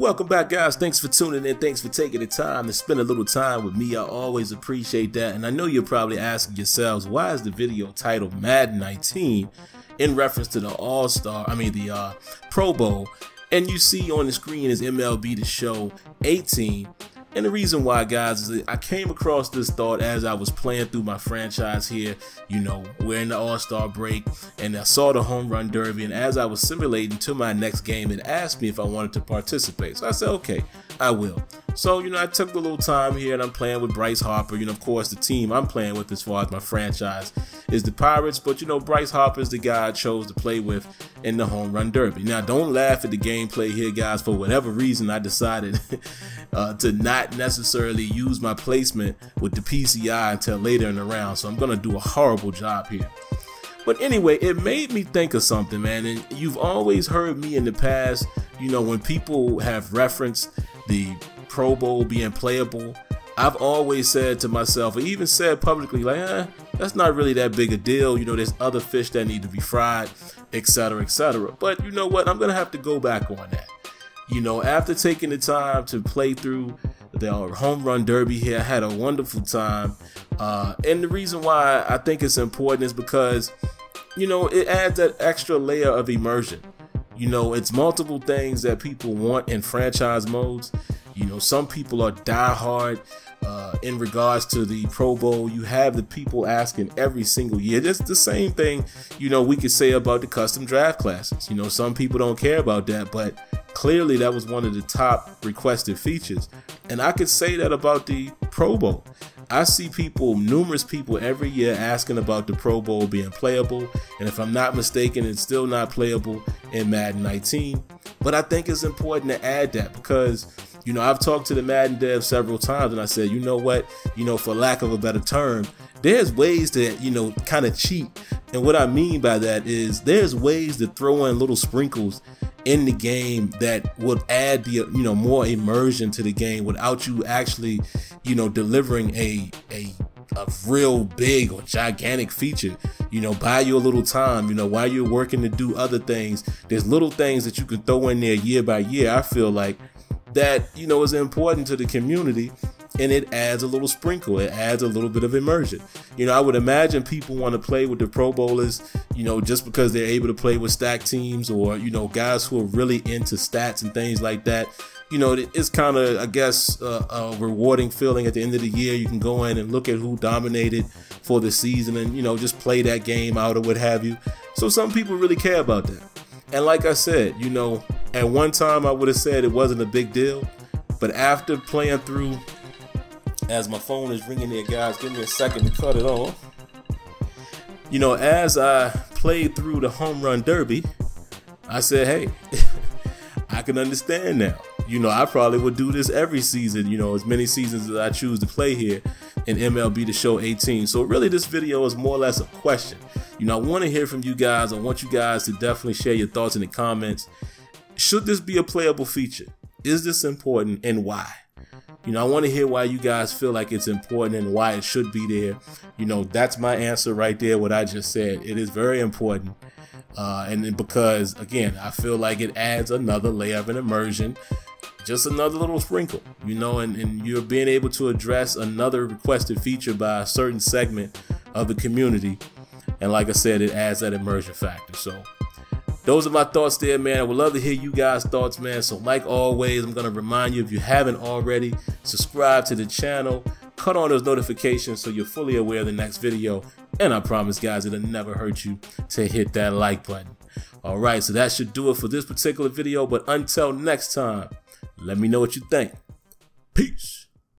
Welcome back, guys. Thanks for tuning in. Thanks for taking the time to spend a little time with me. I always appreciate that. And I know you're probably asking yourselves, why is the video titled Madden 19 in reference to the the Pro Bowl? And you see on the screen is MLB The Show 18. And the reason why, guys, is that I came across this thought as I was playing through my franchise here. You know, we're in the All-Star break, and I saw the home run derby, and as I was simulating to my next game, it asked me if I wanted to participate. So I said, okay, I will. So, you know, I took a little time here, and I'm playing with Bryce Harper. You know, of course, the team I'm playing with as far as my franchise is the Pirates, but, you know, Bryce Harper is the guy I chose to play with in the home run derby. Now, don't laugh at the gameplay here, guys. For whatever reason, I decided to not necessarily use my placement with the PCI until later in the round, so I'm going to do a horrible job here. But anyway, it made me think of something, man, and you've always heard me in the past, you know, when people have referenced the Pro Bowl being playable, I've always said to myself, or even said publicly, like, that's not really that big a deal. You know, there's other fish that need to be fried, etc., etc. But you know what? I'm going to have to go back on that. You know, after taking the time to play through the home run derby here, I had a wonderful time. And the reason why I think it's important is because, you know, it adds that extra layer of immersion. You know, it's multiple things that people want in franchise modes. You know, some people are diehard in regards to the Pro Bowl. You have the people asking every single year. It's the same thing, you know, we could say about the custom draft classes. You know, some people don't care about that, but clearly that was one of the top requested features. And I could say that about the Pro Bowl. I see people, numerous people every year asking about the Pro Bowl being playable. And if I'm not mistaken, it's still not playable in Madden 19. But I think it's important to add that because, you know, I've talked to the Madden devs several times and I said, you know what, you know, for lack of a better term, there's ways to, you know, kind of cheat. And what I mean by that is there's ways to throw in little sprinkles in the game that would add the, you know, more immersion to the game without you actually, you know, delivering a real big or gigantic feature. You know, buy you a little time, you know, while you're working to do other things. There's little things that you can throw in there year by year. I feel like that, you know, is important to the community, and it adds a little sprinkle. It adds a little bit of immersion. You know, I would imagine people want to play with the Pro Bowlers, you know, just because they're able to play with stacked teams, or, you know, guys who are really into stats and things like that. You know, it's kind of, I guess, a rewarding feeling at the end of the year. You can go in and look at who dominated for the season and, you know, just play that game out or what have you. So some people really care about that. And like I said, you know, at one time I would have said it wasn't a big deal. But after playing through, as my phone is ringing there, guys, give me a second to cut it off. You know, as I played through the home run derby, I said, hey, I can understand now. You know, I probably would do this every season, you know, as many seasons as I choose to play here in MLB The Show 18. So really this video is more or less a question. You know, I want to hear from you guys. I want you guys to definitely share your thoughts in the comments. Should this be a playable feature? Is this important, and why? You know, I want to hear why you guys feel like it's important and why it should be there. You know, that's my answer right there, what I just said. It is very important. And because, again, I feel like it adds another layer of an immersion, just another little sprinkle, you know, and you're being able to address another requested feature by a certain segment of the community. And like I said, it adds that immersion factor. So those are my thoughts there, man. I would love to hear you guys' thoughts, man. So like always, I'm going to remind you, if you haven't already, subscribe to the channel, cut on those notifications so you're fully aware of the next video. And I promise, guys, it'll never hurt you to hit that like button. All right, so that should do it for this particular video. But until next time, let me know what you think. Peace.